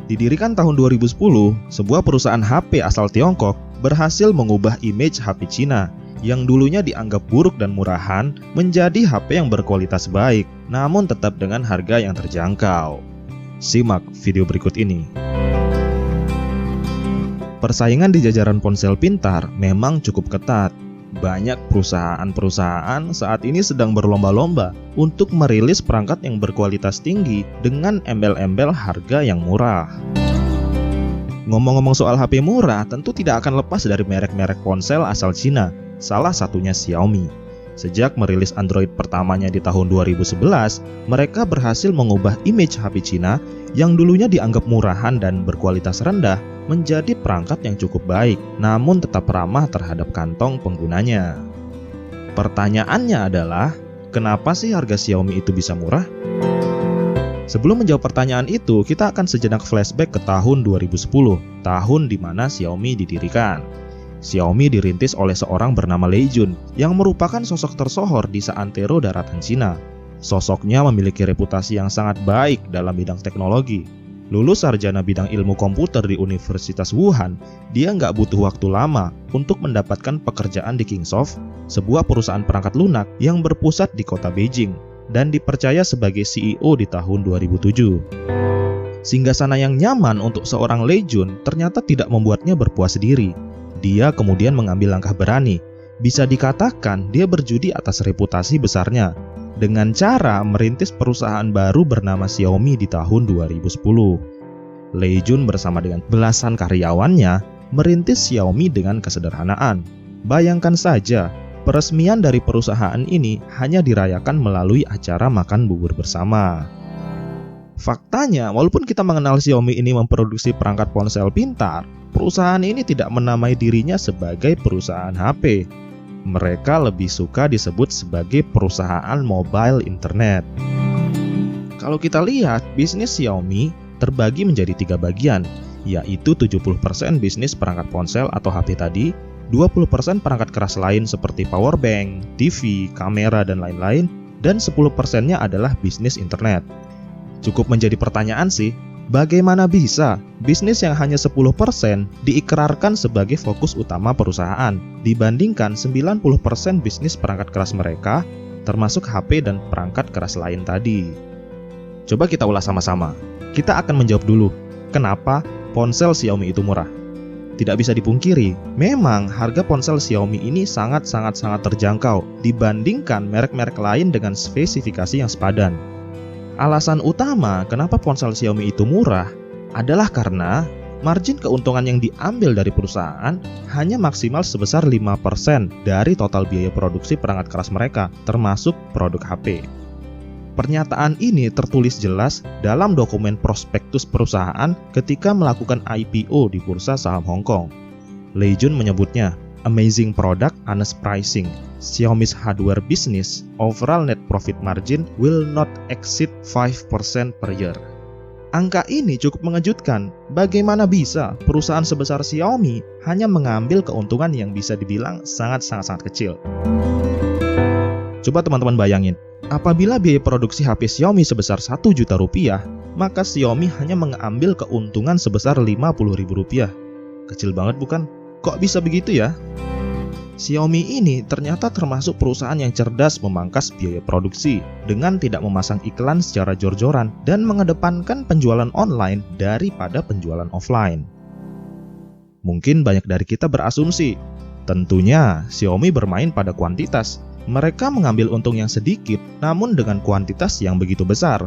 Didirikan tahun 2010, sebuah perusahaan HP asal Tiongkok berhasil mengubah image HP Cina yang dulunya dianggap buruk dan murahan menjadi HP yang berkualitas baik, namun tetap dengan harga yang terjangkau. Simak video berikut ini. Persaingan di jajaran ponsel pintar memang cukup ketat. Banyak perusahaan-perusahaan saat ini sedang berlomba-lomba untuk merilis perangkat yang berkualitas tinggi dengan embel-embel harga yang murah. Ngomong-ngomong soal HP murah, tentu tidak akan lepas dari merek-merek ponsel asal Cina, salah satunya Xiaomi. Sejak merilis Android pertamanya di tahun 2011, mereka berhasil mengubah image HP Cina yang dulunya dianggap murahan dan berkualitas rendah menjadi perangkat yang cukup baik, namun tetap ramah terhadap kantong penggunanya. Pertanyaannya adalah, kenapa sih harga Xiaomi itu bisa murah? Sebelum menjawab pertanyaan itu, kita akan sejenak flashback ke tahun 2010, tahun di mana Xiaomi didirikan. Xiaomi dirintis oleh seorang bernama Lei Jun yang merupakan sosok tersohor di seantero daratan Cina. Sosoknya memiliki reputasi yang sangat baik dalam bidang teknologi. Lulus sarjana bidang ilmu komputer di Universitas Wuhan, dia nggak butuh waktu lama untuk mendapatkan pekerjaan di Kingsoft, sebuah perusahaan perangkat lunak yang berpusat di kota Beijing, dan dipercaya sebagai CEO di tahun 2007. Singgasana yang nyaman untuk seorang Lei Jun ternyata tidak membuatnya berpuas diri. Dia kemudian mengambil langkah berani. Bisa dikatakan dia berjudi atas reputasi besarnya dengan cara merintis perusahaan baru bernama Xiaomi di tahun 2010. Lei Jun bersama dengan belasan karyawannya merintis Xiaomi dengan kesederhanaan. Bayangkan saja, peresmian dari perusahaan ini hanya dirayakan melalui acara makan bubur bersama. Faktanya, walaupun kita mengenal Xiaomi ini memproduksi perangkat ponsel pintar, perusahaan ini tidak menamai dirinya sebagai perusahaan HP. Mereka lebih suka disebut sebagai perusahaan mobile internet. Kalau kita lihat, bisnis Xiaomi terbagi menjadi 3 bagian, yaitu 70% bisnis perangkat ponsel atau HP tadi, 20% perangkat keras lain seperti power bank, TV, kamera, dan lain-lain, dan 10%-nya adalah bisnis internet. Cukup menjadi pertanyaan sih, bagaimana bisa bisnis yang hanya 10% diikrarkan sebagai fokus utama perusahaan dibandingkan 90% bisnis perangkat keras mereka, termasuk HP dan perangkat keras lain tadi? Coba kita ulas sama-sama. Kita akan menjawab dulu, kenapa ponsel Xiaomi itu murah? Tidak bisa dipungkiri, memang harga ponsel Xiaomi ini sangat terjangkau dibandingkan merek-merek lain dengan spesifikasi yang sepadan. Alasan utama kenapa ponsel Xiaomi itu murah adalah karena margin keuntungan yang diambil dari perusahaan hanya maksimal sebesar 5% dari total biaya produksi perangkat keras mereka, termasuk produk HP. Pernyataan ini tertulis jelas dalam dokumen prospektus perusahaan ketika melakukan IPO di bursa saham Hong Kong. Lei Jun menyebutnya, amazing product, honest pricing. Xiaomi's hardware business overall net profit margin will not exceed 5% per year. Angka ini cukup mengejutkan. Bagaimana bisa perusahaan sebesar Xiaomi hanya mengambil keuntungan yang bisa dibilang sangat kecil? Coba teman-teman bayangin, apabila biaya produksi HP Xiaomi sebesar 1 juta rupiah, maka Xiaomi hanya mengambil keuntungan sebesar 50.000 rupiah. Kecil banget bukan? Kok bisa begitu ya? Xiaomi ini ternyata termasuk perusahaan yang cerdas memangkas biaya produksi dengan tidak memasang iklan secara jor-joran dan mengedepankan penjualan online daripada penjualan offline. Mungkin banyak dari kita berasumsi, tentunya Xiaomi bermain pada kuantitas. Mereka mengambil untung yang sedikit namun dengan kuantitas yang begitu besar.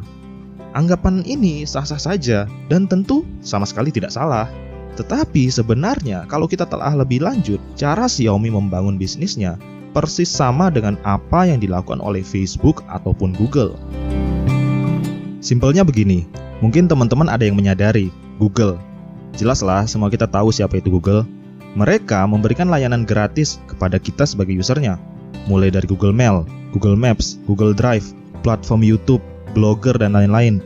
Anggapan ini sah-sah saja dan tentu sama sekali tidak salah. Tetapi sebenarnya kalau kita telah lebih lanjut, cara Xiaomi membangun bisnisnya persis sama dengan apa yang dilakukan oleh Facebook ataupun Google. Simpelnya begini, mungkin teman-teman ada yang menyadari, Google. Jelaslah semua kita tahu siapa itu Google. Mereka memberikan layanan gratis kepada kita sebagai usernya, mulai dari Google Mail, Google Maps, Google Drive, platform YouTube, blogger, dan lain-lain.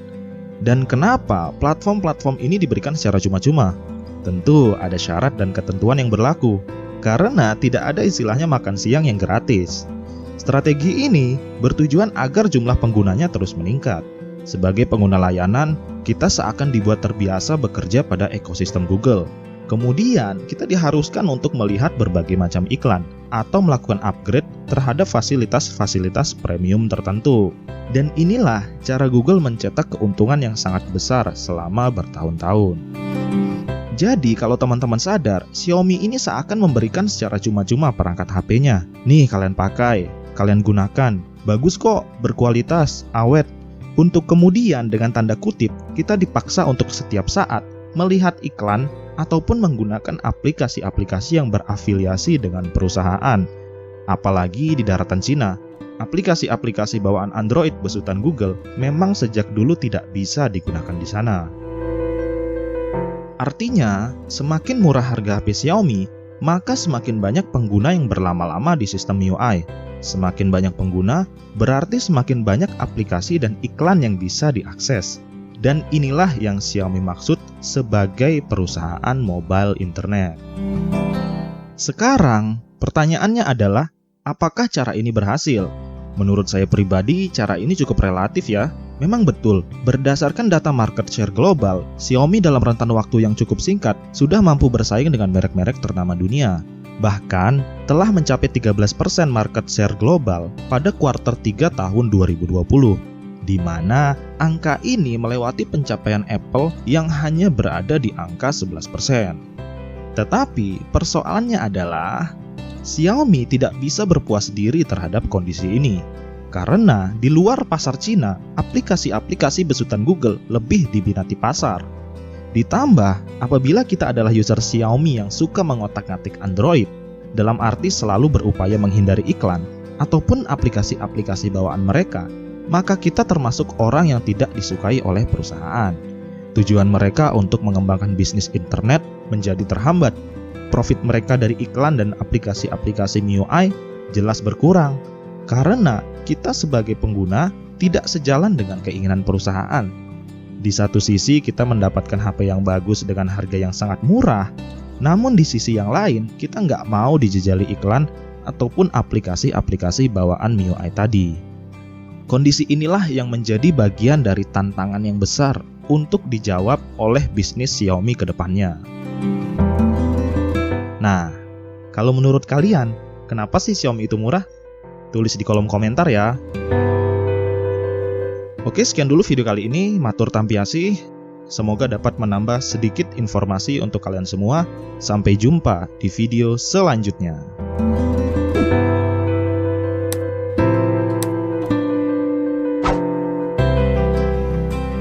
Dan kenapa platform-platform ini diberikan secara cuma-cuma? Tentu ada syarat dan ketentuan yang berlaku, karena tidak ada istilahnya makan siang yang gratis. Strategi ini bertujuan agar jumlah penggunanya terus meningkat. Sebagai pengguna layanan, kita seakan dibuat terbiasa bekerja pada ekosistem Google. Kemudian, kita diharuskan untuk melihat berbagai macam iklan atau melakukan upgrade terhadap fasilitas-fasilitas premium tertentu. Dan inilah cara Google mencetak keuntungan yang sangat besar selama bertahun-tahun. Jadi, kalau teman-teman sadar, Xiaomi ini seakan memberikan secara cuma-cuma perangkat HP-nya. Nih, kalian pakai, kalian gunakan. Bagus kok, berkualitas, awet. Untuk kemudian dengan tanda kutip, kita dipaksa untuk setiap saat melihat iklan ataupun menggunakan aplikasi-aplikasi yang berafiliasi dengan perusahaan. Apalagi di daratan Cina, aplikasi-aplikasi bawaan Android besutan Google memang sejak dulu tidak bisa digunakan di sana. Artinya, semakin murah harga HP Xiaomi, maka semakin banyak pengguna yang berlama-lama di sistem MIUI. Semakin banyak pengguna, berarti semakin banyak aplikasi dan iklan yang bisa diakses. Dan inilah yang Xiaomi maksud sebagai perusahaan mobile internet. Sekarang, pertanyaannya adalah, apakah cara ini berhasil? Menurut saya pribadi, cara ini cukup relatif ya. Memang betul, berdasarkan data market share global, Xiaomi dalam rentan waktu yang cukup singkat sudah mampu bersaing dengan merek-merek ternama dunia. Bahkan, telah mencapai 13% market share global pada kuartal 3 tahun 2020. Di mana angka ini melewati pencapaian Apple yang hanya berada di angka 11%. Tetapi persoalannya adalah Xiaomi tidak bisa berpuas diri terhadap kondisi ini. Karena di luar pasar Cina, aplikasi-aplikasi besutan Google lebih diminati pasar. Ditambah, apabila kita adalah user Xiaomi yang suka mengotak-ngatik Android, dalam arti selalu berupaya menghindari iklan ataupun aplikasi-aplikasi bawaan mereka, maka kita termasuk orang yang tidak disukai oleh perusahaan. Tujuan mereka untuk mengembangkan bisnis internet menjadi terhambat. Profit mereka dari iklan dan aplikasi-aplikasi MIUI jelas berkurang. Karena kita sebagai pengguna tidak sejalan dengan keinginan perusahaan. Di satu sisi kita mendapatkan HP yang bagus dengan harga yang sangat murah, namun di sisi yang lain kita nggak mau dijejali iklan ataupun aplikasi-aplikasi bawaan MIUI tadi. Kondisi inilah yang menjadi bagian dari tantangan yang besar untuk dijawab oleh bisnis Xiaomi ke depannya. Nah, kalau menurut kalian, kenapa sih Xiaomi itu murah? Tulis di kolom komentar ya. Oke, sekian dulu video kali ini. Matur tampiasih. Semoga dapat menambah sedikit informasi untuk kalian semua. Sampai jumpa di video selanjutnya.